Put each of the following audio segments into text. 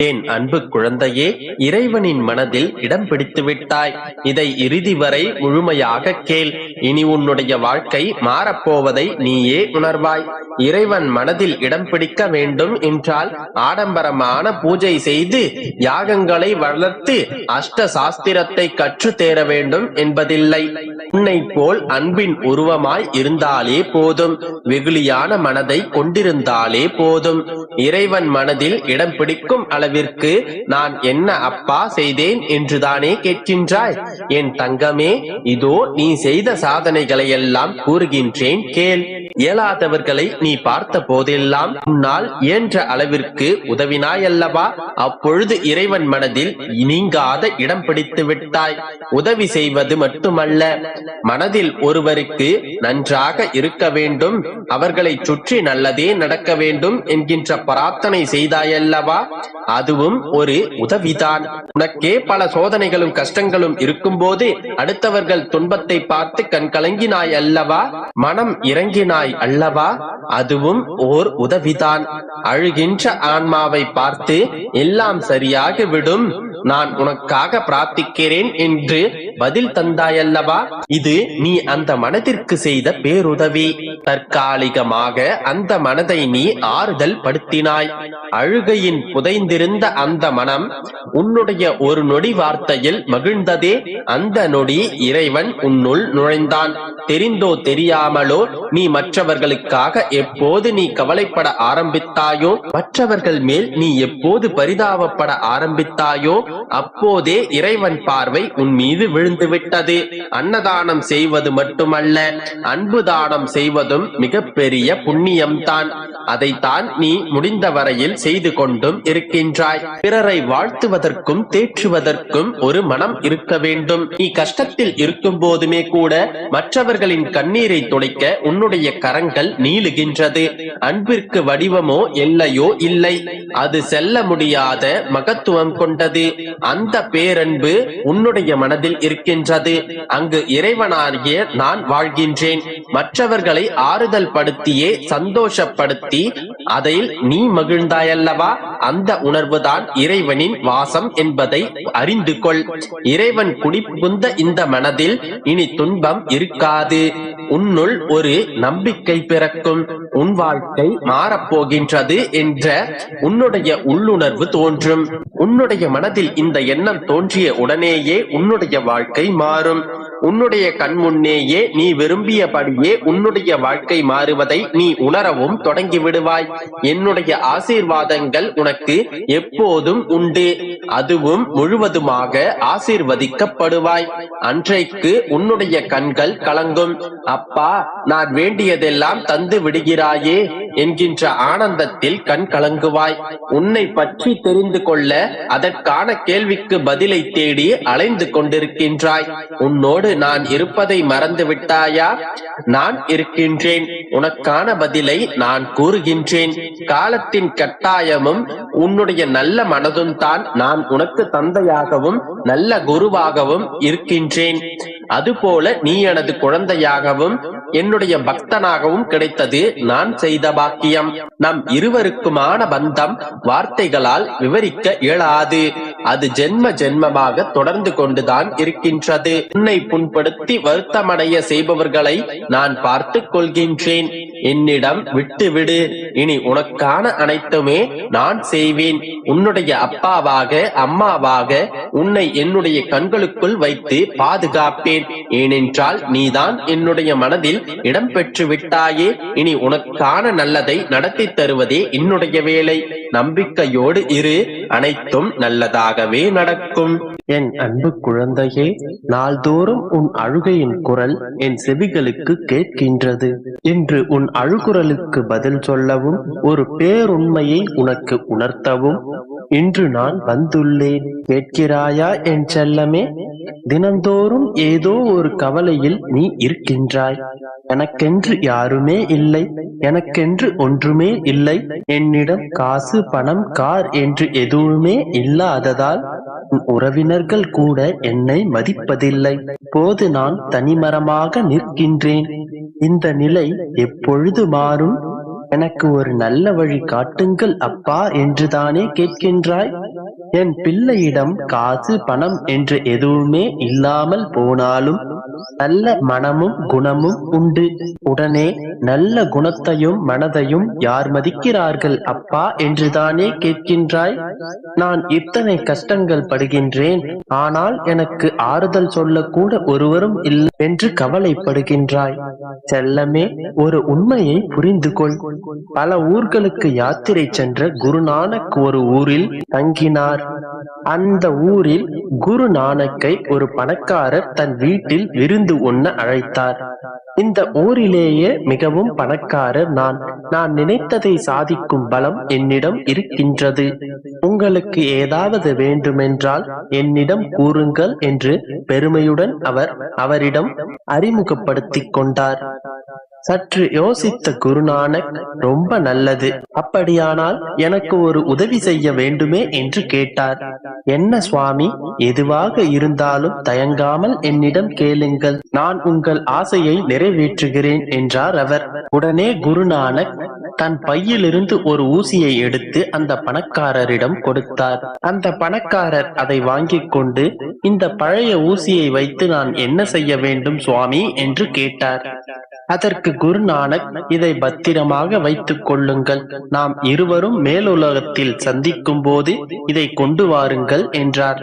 என் அன்பு குழந்தையே, இறைவனின் மனதில் இடம் பிடித்து விட்டாய். இதை இறுதி வரை முழுமையாக கேள். இனி உன்னுடைய வாழ்க்கை மாறப்போவதை நீயே உணர்வாய். இறைவன் மனதில் இடம் பிடிக்க வேண்டும் என்றால் ஆடம்பரமான பூஜை செய்து யாகங்களை வளர்த்து அஷ்ட சாஸ்திரத்தை கற்று தேர வேண்டும் என்பதில்லை. உன்னை போல் அன்பின் உருவமாய் இருந்தாலே போதும். வெகுளியான மனதை கொண்டிருந்தாலே போதும். இறைவன் மனதில் இடம் பிடிக்கும் அளவிற்கு நான் என்ன அப்பா செய்தேன் என்றுதானே கேட்கின்றாய்? என் தங்கமே, இதோ நீ செய்த சாதனைகளை எல்லாம் கூறுகின்றேன் கேள். இயலாதவர்களை நீ பார்த்த போதெல்லாம் உன்னால் இயன்ற அளவிற்கு உதவினாயல்லவா? அப்பொழுது இறைவன் மனதில் நீங்காத இடம் பிடித்து விட்டாய். உதவி செய்வது மட்டுமல்ல, மனதில் ஒருவருக்கு நன்றாக இருக்க வேண்டும், அவர்களை சுற்றி நல்லதே நடக்க வேண்டும் என்கின்ற பிரார்த்தனை செய்தாயல்லவா? அதுவும் ஒரு உதவிதான். உனக்கே பல சோதனைகளும் கஷ்டங்களும் இருக்கும் போது அடுத்தவர்கள் துன்பத்தை பார்த்து கண் கலங்கினாய் அல்லவா? மனம் இறங்கினாய் அல்லவா? அதுவும் ஓர் உதவிதான். அழுகின்ற ஆன்மாவை பார்த்து எல்லாம் சரியாக விடும், நான் உனக்காக பிரார்த்திக்கிறேன் என்று பதில் தந்தாயல்லவா? இது நீ அந்த மனதிற்கு செய்த பேருதவி. தற்காலிகமாக அந்த மனதை நீ ஆறுதல் படுத்தினாய். அழுகையின் புதைந்திருந்த அந்த மனம் உன்னுடைய ஒரு நொடி வார்த்தையில் மகிழ்ந்ததே. அந்த நொடி இறைவன் உன்னுள் நுழைந்தான். தெரிந்தோ தெரியாமலோ நீ மற்றவர்களுக்காக எப்போது நீ கவலைப்பட ஆரம்பித்தாயோ, மற்றவர்கள் மேல் நீ எப்போது பரிதாபப்பட ஆரம்பித்தாயோ, அப்போதே இறைவன் பார்வை உன் மீது விழுந்து விட்டது. அன்னதானம் செய்வது மட்டுமல்ல, அன்பு தானம் செய்வதும் மிகப்பெரிய புண்ணியம்தான். அதைத்தான் நீ முடிந்த வரையில் செய்து கொண்டும் இருக்கின்றாய். பிறரை வாழ்த்துவதற்கும் தேற்றுவதற்கும் ஒரு மனம் இருக்க வேண்டும். நீ கஷ்டத்தில் இருக்கும் போதுமே கூட மற்றவர்களின் கண்ணீரை துடைக்க உன்னுடைய கரங்கள் நீளுகின்றது. அன்பிற்கு வடிவமோ எல்லையோ இல்லை. அது செல்ல முடியாத மகத்துவம் கொண்டது. அந்த பேரன்பு உன்னுடைய மனதில் இருக்கின்றது. அங்கு இறைவனாகிய நான் வாழ்கின்றேன். மற்றவர்களை ஆறுதல் படுத்தியே சந்தோஷப்படுத்தி அதில் நீ மகிழ்ந்தாயல்லவா? அந்த உணர்வுதான் இறைவனின் வாசம் என்பதை அறிந்து கொள். இறைவன் குடிபுகுந்த இந்த மனதில் இனி துன்பம் இருக்காது. உன்னுள் ஒரு நம்பிக்கை பிறக்கும். உன் வாழ்க்கை மாறப்போகின்றது என்ற உன்னுடைய உள்ளுணர்வு தோன்றும். உன்னுடைய மனதில் இந்த எண்ணம் தோன்றிய உடனேயே உன்னுடைய வாழ்க்கை மாறும். உன்னுடைய கண் முன்னேயே நீ விரும்பியபடியே உன்னுடைய வாழ்க்கை மாறுவதை நீ உணரவும் தொடங்கி விடுவாய். என்னுடைய ஆசீர்வாதங்கள் உனக்கு எப்போதும் உண்டு. அதுவும் முழுவதுமாக ஆசீர்வதிக்கப்படுவாய். அன்றைக்கு உன்னுடைய கண்கள் கலங்கும். அப்பா, நான் வேண்டியதெல்லாம் தந்து விடுகிறாயே என்கின்ற ஆனந்தத்தில் கண் கலங்குவாய். உன்னை பற்றி தெரிந்து கொள்ள அதற்கான கேள்விக்கு பதிலை தேடி அலைந்து கொண்டிருக்கின்றாய். உன்னோடு நான் இருப்பதை மறந்து விட்டாயா? நான் இருக்கின்றேன். உனக்கான பதிலை நான் கூறுகின்றேன். காலத்தின் கட்டாயமும் உன்னுடைய நல்ல மனதும் தான் நான் உனக்கு தந்தையாகவும் நல்ல குருவாகவும் இருக்கின்றேன். அதுபோல நீ எனது குழந்தையாகவும் என்னுடைய பக்தனாகவும் கிடைத்தது நான் செய்த பாக்கியம். நம் இருவருக்குமான பந்தம் வார்த்தைகளால் விவரிக்க இயலாது. அது ஜென்ம ஜென்மமாக தொடர்ந்து கொண்டுதான் இருக்கின்றது. உன்னை புண்படுத்தி வருத்தமடைய செய்பவர்களை நான் பார்த்து கொள்கின்றேன். என்னிடம் விட்டுவிடு. இனி உனக்கான அனைத்துமே நான் செய்வேன். உன்னுடைய அப்பாவாக அம்மாவாக உன்னை என்னுடைய கண்களுக்குள் வைத்து பாதுகாப்பேன். ஏனென்றால் நீதான் என்னுடைய மனதில் இடம் பெற்று விட்டாயே. இனி உனக்கான நல்லதை நடத்தி தருவதே என்னுடைய வேலை. நம்பிக்கையோடு இரு, அனைத்தும் நல்லதாகவே நடக்கும். என் அன்பு குழந்தையே, நாள்தோறும் உன் அழுகையின் குரல் என் செவிகளுக்கு கேட்கின்றது. இன்று உன் அழுகுரலுக்கு பதில் சொல்லவும் ஒரு பேருண்மையை உனக்கு உணர்த்தவும் இன்று நான் வந்துள்ளேன். கேட்கிறாயா என் செல்லமே? தினந்தோறும் ஏதோ ஒரு கவலையில் நீ இருக்கின்றாய். எனக்கென்று யாருமே இல்லை, எனக்கென்று ஒன்றுமே இல்லை, என்னிடம் காசு பணம் கார் என்று எதுவுமே இல்லாததால் உறவினர்கள் கூட என்னை மதிப்பதில்லை. போது நான் தனிமரமாக நிற்கின்றேன். இந்த நிலை எப்பொழுது மாறும்? எனக்கு ஒரு நல்ல வழி காட்டுங்கள் அப்பா என்றுதானே கேட்கின்றாய்? என் பிள்ளையிடம் காசு பணம் என்று எதுவுமே இல்லாமல் போனாலும் நல்ல மனமும் குணமும் உண்டு. உடனே நல்ல குணத்தையும் மனதையும் யார் மதிக்கிறார்கள் அப்பா என்றுதானே கேட்கின்றாய்? நான் இத்தனை கஷ்டங்கள் படுகின்றேன், ஆனால் எனக்கு ஆறுதல் சொல்லக்கூட ஒருவரும் இல்லை என்று கவலைப்படுகின்றாய். செல்லமே, ஒரு உண்மையை புரிந்து கொள். பல ஊர்களுக்கு யாத்திரை சென்ற குருநானக் ஒரு ஊரில் தங்கினார். அந்த ஊரில் குரு நானக்கை ஒரு பணக்காரர் தன் வீட்டில் விருந்து உண்ண அழைத்தார். இந்த ஊரிலேயே மிகவும் பணக்காரர் நான் நினைத்ததை சாதிக்கும் பலம் என்னிடம் இருக்கின்றது. உங்களுக்கு ஏதாவது வேண்டுமென்றால் என்னிடம் கூறுங்கள் என்று பெருமையுடன் அவரிடம் அறிமுகப்படுத்திக் கொண்டார். சற்று யோசித்த குருநானக், ரொம்ப நல்லது, அப்படியானால் எனக்கு ஒரு உதவி செய்ய வேண்டுமே என்று கேட்டார். என்ன சுவாமி, எதுவாக இருந்தாலும் தயங்காமல் என்னிடம் கேளுங்கள், நான் உங்கள் ஆசையை நிறைவேற்றுகிறேன் என்றார் அவர். உடனே குருநானக் தன் பையிலிருந்து ஒரு ஊசியை எடுத்து அந்த பணக்காரரிடம் கொடுத்தார். அந்த பணக்காரர் அதை வாங்கிக் கொண்டு, இந்த பழைய ஊசியை வைத்து நான் என்ன செய்ய வேண்டும் சுவாமி என்று கேட்டார். அதற்கு குருநானக், இதை பத்திரமாக வைத்துக் கொள்ளுங்கள், நாம் இருவரும் மேலுலகத்தில் சந்திக்கும் போது இதை கொண்டு வாருங்கள் என்றார்.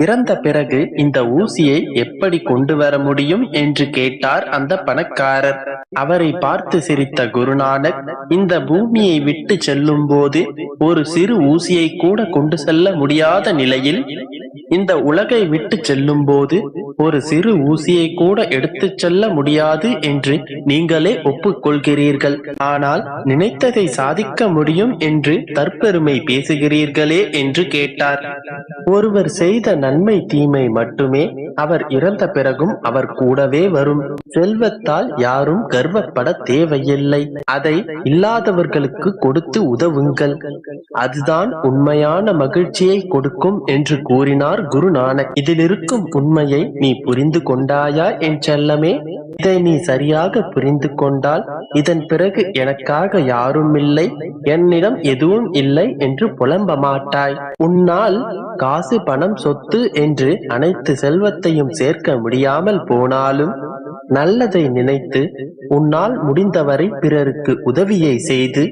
இறந்த பிறகு இந்த ஊசியை எப்படி கொண்டு வர முடியும் என்று கேட்டார் அந்த பணக்காரர். அவரை பார்த்து சிரித்த குருநானக், இந்த பூமியை விட்டு செல்லும் போது ஒரு சிறு ஊசியை கூட கொண்டு செல்ல முடியாத நிலையில் இந்த உலகை விட்டு செல்லும் போது ஒரு சிறு ஊசியை கூட எடுத்துச் செல்ல முடியாது என்று நீங்களே ஒப்புக்கொள்கிறீர்கள். ஆனால் நினைத்ததை சாதிக்க முடியும் என்று தற்பெருமை பேசுகிறீர்களே என்று கேட்டார். ஒருவர் செய்த நன்மை தீமை மட்டுமே அவர் இறந்த பிறகும் அவர் கூடவே வரும். செல்வத்தால் யாரும் கர்வப்பட தேவையில்லை. அதை இல்லாதவர்களுக்கு கொடுத்து உதவுங்கள், அதுதான் உண்மையான மகிழ்ச்சியை கொடுக்கும் என்று கூறினார் குருநானக். இதில் இருக்கும் உண்மையை நீ புரிந்து கொண்டாயா என் செல்லமே? இதை நீ சரியாக புரிந்து கொண்டால் இதன் பிறகு எனக்காக யாரும் இல்லை, என்னிடம் எதுவும் இல்லை என்று புலம்ப மாட்டாய். உன்னால் காசு பணம் சொத்து என்று அனைத்து செல்வத்தையும் சேர்க்க முடியாமல் போனாலும் நல்லதை நினைத்து உன்னால் முடிந்தவரை பிறருக்கு உதவியை செய்து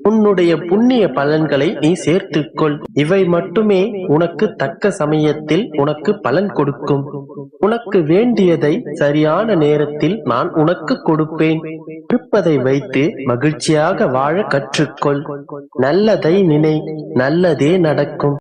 உன்னுடைய புண்ணிய பலன்களை நீ சேர்த்துக்கொள். இவை மட்டுமே உனக்கு தக்க சமயத்தில் உனக்கு பலன் கொடுக்கும். உனக்கு வேண்டியதை சரியான நேரத்தில் நான் உனக்கு கொடுப்பேன். இருப்பதை வைத்து மகிழ்ச்சியாக வாழ கற்றுக்கொள். நல்லதை நினை, நல்லதே நடக்கும்.